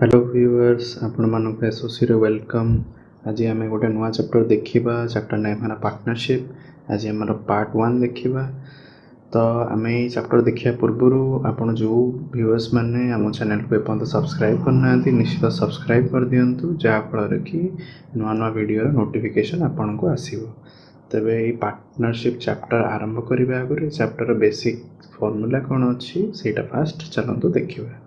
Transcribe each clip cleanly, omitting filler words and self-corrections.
Hello viewers आपण मानक associate welcome. आज आम गोटे नुआ चैप्टर देखा। चैप्टर नेम है पार्टनरशिप। आज आम पार्ट 1 देखा। तो आम ये चैप्टर देखा पूर्वर आपड़ जो व्यूअर्स मैंने आम चैनल को एपर्तंत सब्सक्राइब करना निश्चित सब्सक्राइब कर दिंतु जहाँफल कि नुआ नुआ वीडियो नोटिफिकेशन आपन को आसो। तेबे ये पार्टनरशिप चैप्टर आरंभ करने आगे चैप्टर बेसिक फॉर्मूला कौन अच्छी से फास्ट चलते देखा।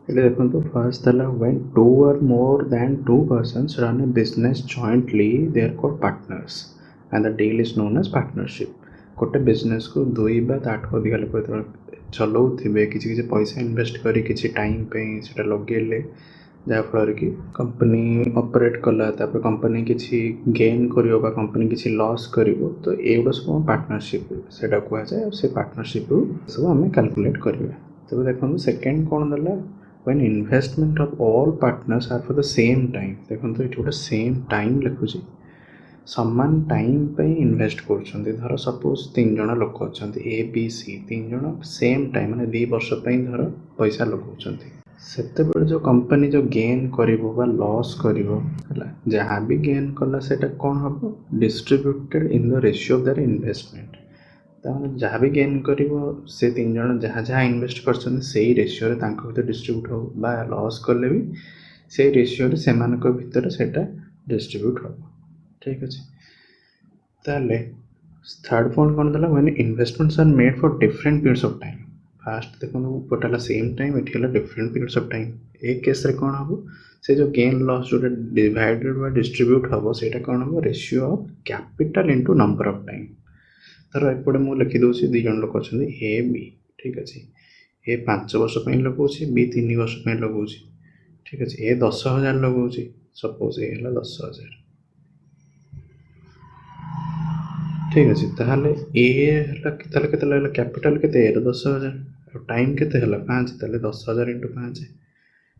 ये देखो फर्स्ट है व्हेन टू और more than two persons run a business jointly they are called partners and the deal is known as partnership. गोटे बिजनेस को दुई बा ताठू अधिक लोग चलाऊे किसी पैसा इन्वेस्ट कर किसी टाइम पे से लगे जहाँफल कि कंपनी ऑपरेट कला कंपनी किसी गेन कर कंपनी किसी लॉस कर तो एगुड़ा सब पार्टनरशिप से कहुए से पार्टनरशिप सब आम कैलकुलेट करेंगे। तब देखो सेकेंड कौन देला when investment of all partners are for the same time। देखो ये गोटे सेम टाइम लिखुची समान टाइम पे इन्वेस्ट कर धर सपोज 3 जन लोक अच्छा ए बी सी 3 जन सेम टाइम मैंने 2 वर्ष धर पैसा लगाऊँ से जो कंपनी जो गेन कर लॉस कर जहाँ भी गेन कला से कौन हम distributed in the ratio of their investment. जहाँ भी गेन कर से 3 जन जहाँ जहाँ इन्वेस्ट कर रेशियो भर डिस्ट्रीब्यूट हो बा लॉस कले भी से रेशियो से भर से डिस्ट्रीब्यूट हो। ठीक अच्छे ताले थर्ड पॉइंट कौन देला when investments are made for different periods of time. First देखो गोटे सेम टाइम ये डिफरेंट पीरियड्स ऑफ टाइम। एक केस रे कौन हम से जो गेन लॉस जो डिवाइडेड बा डिस्ट्रीब्यूट हम से कौन हम ratio of capital into number of time. धर एपटे मुझे लिखिदे 2 जन लोग अच्छा ए बी। ठीक अच्छे ए 5 वर्ष लगाऊँ बी 3 वर्ष लगाऊँ। ठीक अच्छे ए 10,000 लगाऊँ सपोज ए 10,000। ठीक अच्छे ताहले ए लगे कैपिटल के 10,000 टाइम के 5 10,000 इंटू 5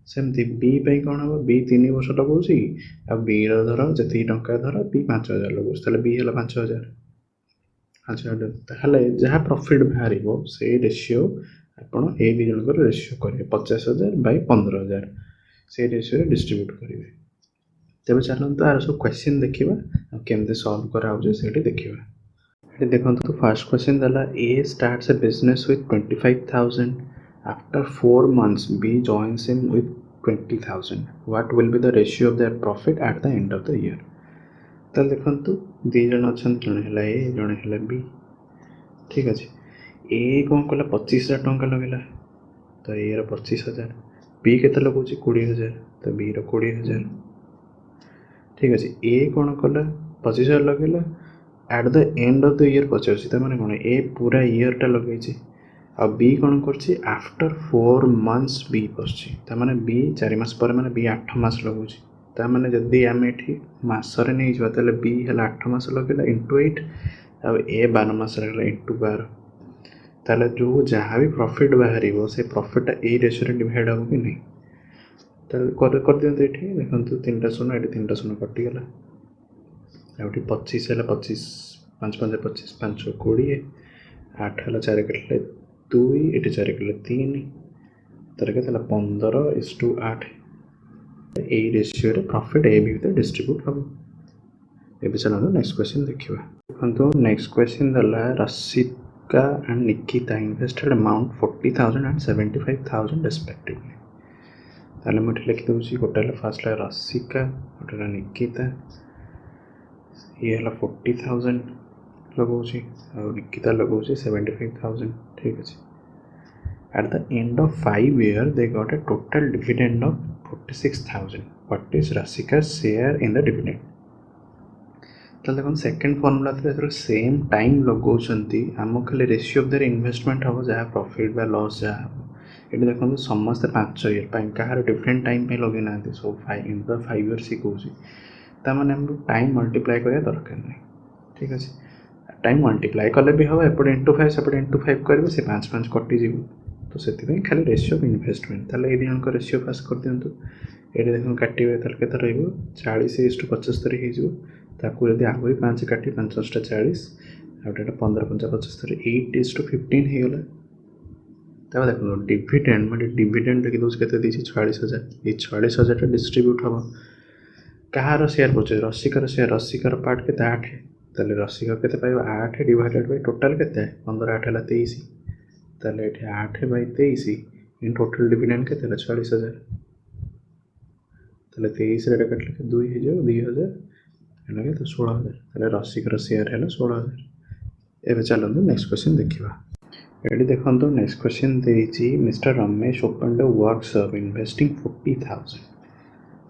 सेमती बी कौन हम बी 3 वर्ष लगाऊँ आ बी धर जी टंका धर बी 5,000 लगाऊँ बी है 5,000। अच्छा ताहले जहाँ प्रॉफिट बाहर से रेशियो आपण ए दि जन रेशियो करेंगे 50,000 बाय 15,000 से रेशियो डिस्ट्रीब्यूट करेंगे। तेज चलते आर सब क्वेश्चन देखा केमती सॉल्व कराऊे से देखा। देखो तो फर्स्ट क्वेश्चन देला A starts a business with 25,000 after 4 months B joins in with 20,000 what will be the ratio of their profit at the end of the year. तो देखो 2 जन अच्छा जड़े है ए जड़े है बी। ठीक अच्छे ए कौन कला 25,000 टंका लगेगा तो ए 25,000 बी के लगाऊँ 20,000 तो बी 20,000। ठीक अच्छे ए कौन कला 25,000 लगेगा eight the end of the year 85 मैंने कौन ए पूरा ईयरटा लगे आ बी कौन कर आफ्टर 4 months बी पशे बी 4 मास पर मैंने बी 8 मास लगाऊँ ताने जदि आम ये मसरे नहीं जावा बी है 8 मास लगेगा इंटू 8 आ ए 12 मास लगेगा इंटू 12 ताले जो जहाँ भी प्रॉफिट बाहर से प्रॉफिट ए रेशियो डिवाइड हम कि नहीं कर दिखाते ये देखो 3टा 0 ये 3टा 0 कटिगला आउटी 25 है 25 5 5 25 5 20 8 है 4 कटिले 2 ये 4 कटिले 3 तर के 15:8 ए रेशियो रे प्रॉफिट ए भी डिस्ट्रीब्यूट हम। ये चलो नेक्स्ट क्वेश्चन देखा। देखो नेक्स्ट क्वेश्चन दला Rasika and Nikita invested amount 40,000 and 75,000 respectively. ताले मुझे लिखि दूसरी गोटे फर्स्ट है रसिका गोटे निकिता ये है 40,000 लगाऊँ और निकिता लगाऊँ 75,000। ठीक अच्छे eight the end of 5 years they got a total dividend of 46,000 what is Rasika share in the dividend. तो देखो सेकेंड फॉर्मूला थी सेम टाइम लगाऊँ आम खाली रेशियो ऑफ देयर इन्वेस्टमेंट हम जहाँ प्रॉफिट बा लॉस जहाँ हम ये देखो समस्ते 5 year कहार डिफरेंट टाइम पे लगे ना सो 5 years ही कहूँ ताने हम टाइम मल्टीप्लाई करा दरकार नहीं। ठीक अच्छे टाइम मल्टीप्लाई कले भी हम एपटे इंटू 5 सेपटे इंटू 5 करेंगे से 5 5 कटिज तो से खाली रेशियो ऑफ इन्वेस्टमेंट ताले ये जन रेशियो पास कर दिंतु ये देखो काटे के रही 40:75 ताकू यदि आहरी 5 काटी 5 × 40 आउटा 15 × 5 75 8:15 हो गला तब देखो डिविडेंड मैं डिविडेंड लिखि दूसरी केते देछि 46,000 ये 46,000 डिस्ट्रीब्यूट हम कहार शेयर पड़े रसिकर शेयर रसिकर पार्ट के 8 ताले रसिक के 8 डिवाइडेड बाय टोटल के 15 8 है 23 ताले 8 बाय 23 इन टोटल डिविडेंड के 46,000 ताले 23 रे कटले 2 हे जो 2000 है तो 16,000 ताले रसिकर शेयर है 16,000 एबे चलନ୍ତୁ नेक्स्ट क्वेश्चन देखिबा एडी देखंतु नेक्स्ट क्वेश्चन देछि mister Ramesh open the workshop investing 40,000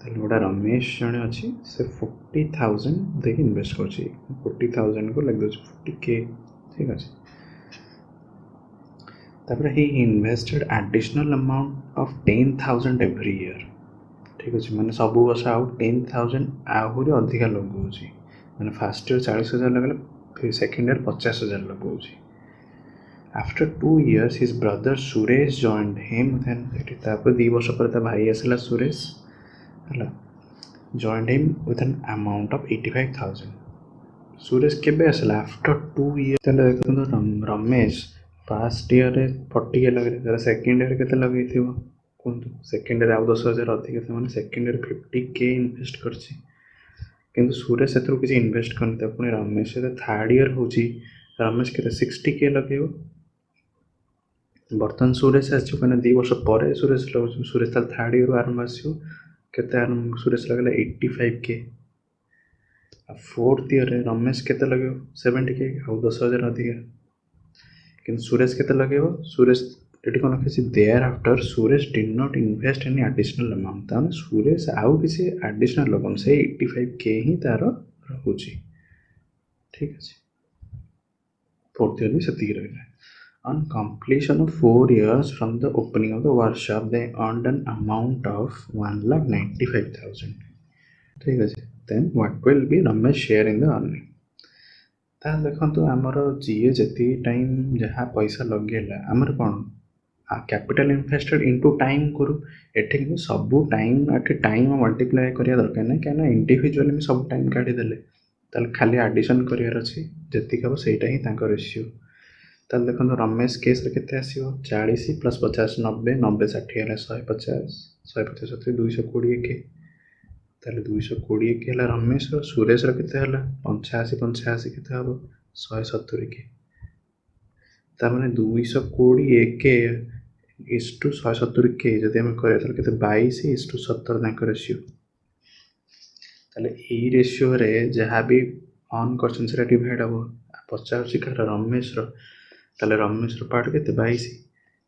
ताले गोटा रमेश जने अच्छी से 40,000 देखिए इन्वेस्ट कर 40,000 को लग 40K ठीक अच्छे तापर he invested additional amount of 10,000 every year ठीक अच्छे माने सब वर्ष आउ 10,000 आहरी अधिका लगौछि माने फर्स्ट ईयर 40,000 लगले फिर सेकंड ईयर 50,000 लगौछि after 2 years his brother Suresh joined him then तापर 2 वर्ष पर ता भाई आसला Suresh joined him with an amount of 85,000 Suresh केबे आसला आफ्टर 2 years तले देखो रमेश फर्स्ट ईयर रे 40K लगे तर सेकंड ईयर केते लगे थिबो कोन सेकंड ईयर आ 10,000 अधिक थे माने सेकंड ईयर 50K इन्वेस्ट करछि किंतु सुरेश एतरो किछि इन्वेस्ट करन त पुनी रमेश से थर्ड ईयर होछि रमेश केते 60K लगेबो बर्तन सुरेश आछि कने 2 वर्ष परे सुरेश ताल थर्ड ईयर आरंभ आसियो केते सुरेश लगला 85K फोर्थ ईयर रमेश केते लगेबो 70K आ 10,000 अधिक किंतु सुरेश केते लगेबो सुरेश एटी कोन किछि thereafter Suresh did not invest any additional amount ताने सुरेश आउ किछि एडिशनल लगन से 85K ही तार रहउछि ठीक अछि फोर्थ ईयर भी सती रहला On completion of 4 years from the opening of the workshop, they earned an amount of 1,95,000. ठीक है then what will be Ramesh share in the earning? ताल देखंतु हमर जीए जति टाइम जहाँ पैसा लगेला हमर कोन कैपिटल इन्वेस्टेड इनटू टाइम करू एठे कि सब टाइम एठे टाइम मल्टीप्लाई करिया दरकार नै केना इंडिविजुअली में सब टाइम काटी देले ताल खाली एडिशन करियर अछि जति कब सेटा ही तांको रेशियो ताल देखो रमेश केस केते आसीबो 40 प्लस 50 90 90 60 है 150 150 220 के ताले 220 के हला रमेश रो सुरेश रो केते हला 85 85 केते हबो 170 के ता माने 220 के इस टू 170 के जदि हम करे ताले केते 22 इस टू 70 ना रेशियो ताले ई रेशियो रे जहां भी ऑन क्वेश्चन से डिवाइड हबो 50 का रमेश रो ताले रमेश रो पार्ट केते 22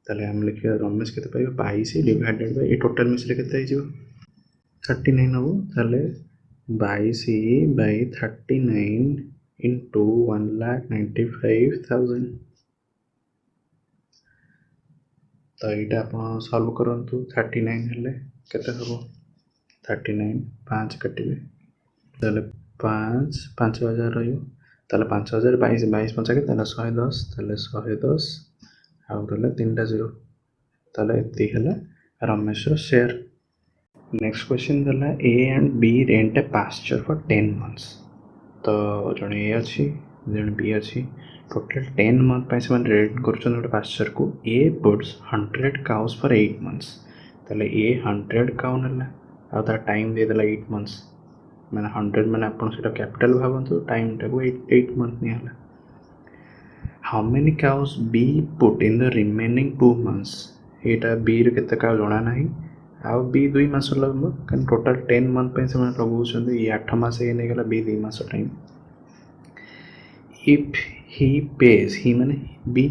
ताले हम लिखिया रमेश केते पाइबो 22 डिवाइडेड बाय ए टोटल मिसरे केते आइ जिवो 39 हबो ताले 22 बाय 39 इनटू 1,95,000 तो एटा आपण सॉल्व करंतु 39 हेले केते हबो 39 5 कटिबे ताले 5,000 रहियो ताले 5,000 22 22 5 के ताले 110 ताले 110 आउ रहला 3टा 0 ताले एति हला रमेश रो शेयर नेक्स्ट क्वेश्चन दला A and B rent a pasture for 10 months तो जने ए अछि जने बी अछि टोटल 10 मंथ पे से रेंट करछन ओटा पास्चर को ए पुट्स 100 काउस फॉर 8 मंथ्स ताले ए 100 काउ नला आ ता टाइम दे देला 8 मंथ्स मैंने 100 मैंने अपन से कैपिटल भावंतु टाइम टाको 8 मंथ नहीं हला how many cows B put in the remaining 2 months Etah B रे केते का जणा नाही आ बी 2 मास लगबो कन टोटल 10 मंथ पे से मैंने लगौ छन ये 8 मास हे नै गला बी 2 मास time if he pays he माने B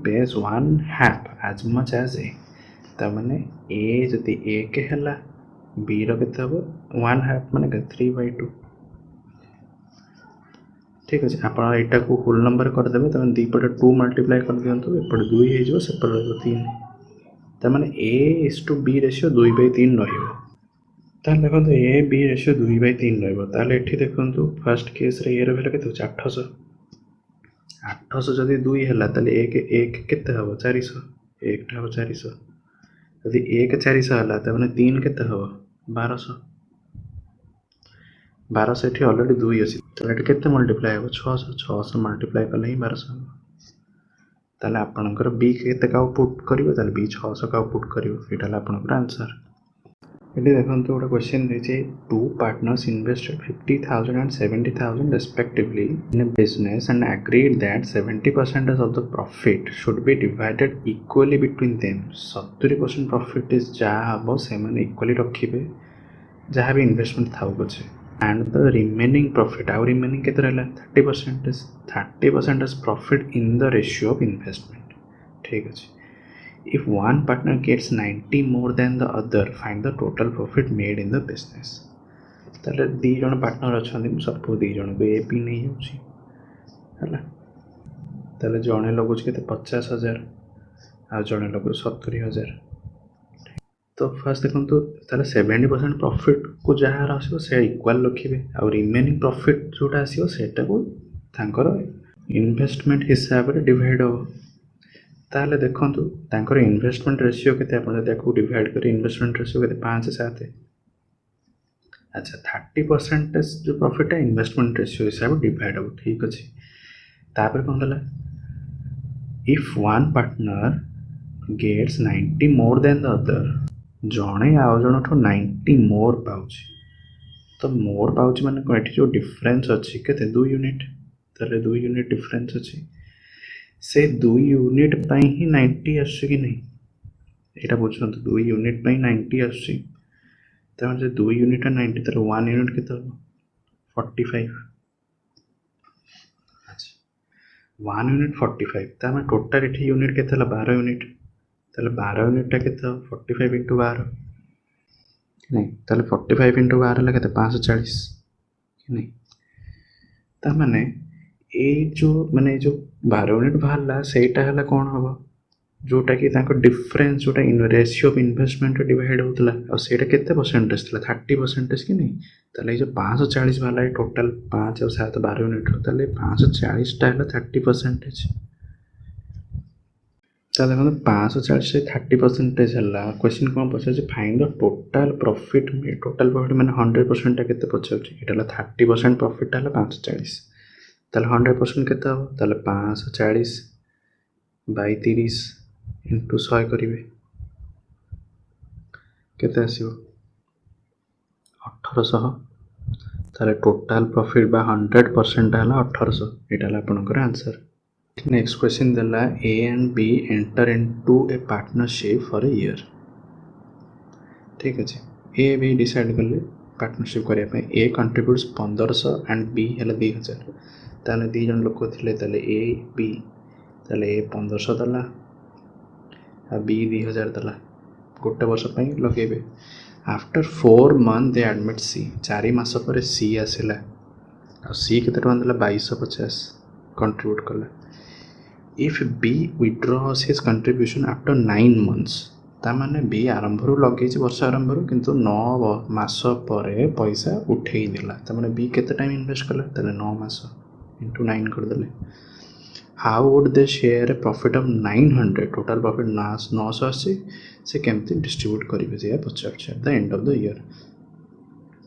pays 1/2 as much as A त माने ए जति ए के हला बी रो केते हबो 1/2 माने 3/2 ठीक अछि आपण एटा को होल नंबर कर देबे त दी पटे 2 मल्टीप्लाई कर दियंतु एपटे 2 हे जो सेपटे 3 त माने a is to b ratio 2/3 रहिबो त देखो a b रेशियो 2/3 रहिबो ताले एठी देखंतु फर्स्ट केस रे ए रो वैल्यू केते 800 800 जदी 2 हैला ताले 1 केते हबो 400 1 टा हबो 400 जदी 1 400 हला त माने 3 केते हबो 1200 1200 एठी ऑलरेडी 2 अछि तो एठी केते मल्टीप्लाई हबो 600 मल्टीप्लाई करले ही 1200 ताले आपणकर बी केते का पुट करिवो ताले बी 600 का पुट करिवो एटा ला आपणकर आंसर। एटी देखंतु गोटे क्वेश्चन देछि two partners invested 50,000 and 70,000 respectively in a business and agreed that 70% of the profit should be divided equally between them। 70% profit is जा हबो से माने इक्वली रखिबे जहाँ भी इन्वेस्टमेंट थाउ पछे and the remaining profit our remaining केते रहला 30% is profit in the ratio of investment। ठीक अछि। If one partner gets 90 more than the other, find the total profit made in the business। ताले दी जण partner अछंदी सबको दी जण को ए पी नहीं होछि हला ताले जणे लगुच केते 50,000 आ जणे लगु 70,000। तो फर्स्ट देखंतु ताले 70% प्रॉफिट को जहाँ आसीबो से इक्वल रखिबे आ रिमेनिंग प्रॉफिट जोटा आसीबो सेटा को तांकर इन्वेस्टमेंट हिसाब रे डिवाइड हो। ताले देखंतु तांकर इन्वेस्टमेंट रेशियो केते आपण देखु डिवाइड करी इन्वेस्टमेंट रेशियो केते 5-7। अच्छा 30% जो प्रॉफिट है इन्वेस्टमेंट रेशियो हिसाब डिवाइड हो। ठीक अछि। तापर कोन दला if one partner gets 90 more than the other जणे आ जणठो 90 मोर पाउछि तो मोर पाउछि माने को एठी जो डिफरेंस अछि केते 2 यूनिट ताले 2 यूनिट डिफरेंस अछि से 2 यूनिट पाई ही 90 आसु कि नहीं एटा बुझंतु 2 यूनिट पाई 90 आसु त जे 2 यूनिट 90 तर 1 यूनिट केते 45। अच्छा 1 यूनिट 45 त हम टोटल एठी यूनिट केते 12 यूनिट ताले 12 यूनिट टा केते 45 * 12 नहीं ताले 45 * 12 ला केते 540 नहीं त माने ए जो माने जो 12 यूनिट बाहरला सेटा हला कोन हबो जोटा कि ताको डिफरेंस जोटा in ratio of investment divide होतला और सेटा केते परसेंटेज थला 30% कि नहीं ताले जो 540 वाला टोटल 5 और 7 12 यूनिट ताले 540 टा हला 30%। ता देखो 540 से 30% हला क्वेश्चन कोन पछे फाइंड द टोटल प्रॉफिट माने 100% टा केते पछे एटा हला 30% प्रॉफिट हला 540 ताले 100% केते हो ताले 540 बाई 30 इंटू 100 करिवे केते आसीबो 1800 ताले टोटल प्रॉफिट बा 100% हला 1800 एटा हला आपनकर आंसर। नेक्स्ट क्वेश्चन दला A and B enter into a partnership for a year. ठीक अछि ए बी डिसाइड करले पार्टनरशिप करिया पे ए कंट्रीब्यूट्स 1500 एंड बी हला 2000 ताले दी जन लोक थिले ताले ए बी ताले ए 1500 दला आ बी 2000 दला गोटे वर्ष पई लगेबे। आफ्टर 4 मंथ दे एडमिट सी 4 मास पर सी आसिला आ सी केते टका दला 2250 कंट्रीब्यूट कला। If B withdraws his contribution after 9 months ता माने बी आरंभ रु लगे वर्ष आरंभ रु किंतु 9 मास पर पैसा उठेई देला ता माने बी केते टाइम इन्वेस्ट कला ताले 9 मास into 9 कर दले। How would they share a profit of 900 total profit 980 से केमती डिस्ट्रीब्यूट करिवे जे पचार at the end of the year.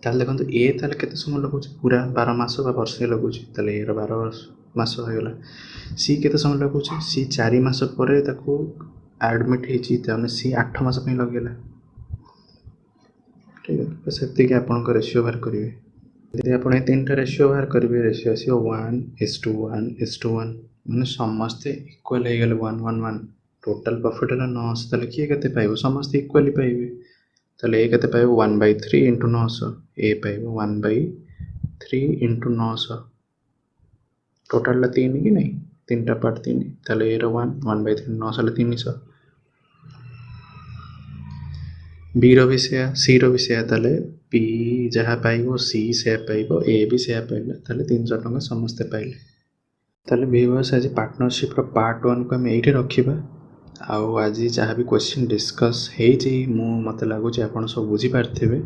ताले देखंतु ए ताले केते समय लगुची पूरा 12 मास बा वर्ष लगुची ताले ए 12 मास हो गेला। सी केते समय लगुची सी 4 मास परे ताको एडमिट हेची ताने सी 8 मास पई लगेला। ठीक है तो सेति के आपन को रेशियो बाहर करिवे यदि आप तीन रेशियो बाहर करेंगे रेशियो आसो 1:1:1 मैंने समस्ते इक्वल हो गले 1:1:1 टोटल प्रॉफिट है 900 ताले किए केते पाइबो समस्ते इक्वली पाइबे ताले ए केते पाइबो 1/3 * 900 ए पाइबो 1/3 * 900 टोटल ला 3 कि नहीं 3टा पार्ट 3 ताले ए रो 1/3 900 ला 300 बी रो भी से सी रो भी से ताले बी जहाँ पाइबो सी से पाइबो ए भी से पाइले ताले 300 टका समस्ते पाइले। ताले व्यूअर्स आज पार्टनरशिप रो पार्ट 1 को हम एठी रखिबा आउ आज जहाँ भी क्वेश्चन डिस्कस हेजी मु मते लागु जे आपण सब बुझी पारथिबे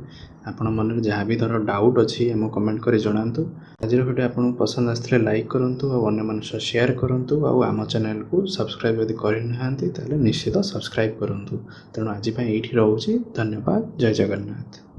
आपण मन रे जहाँ भी धर डाउट अछि हम कमेंट करी जणांतु। आज रो वीडियो आपण पसंद आस्थिले लाइक करंतु और अन्य मन शेयर करंतु और आम चैनल को सब्सक्राइब यदि करि नहांती ताले निश्चित सब्सक्राइब करंतु। तेणु आज एठी रहउची धन्यवाद जय जगन्नाथ।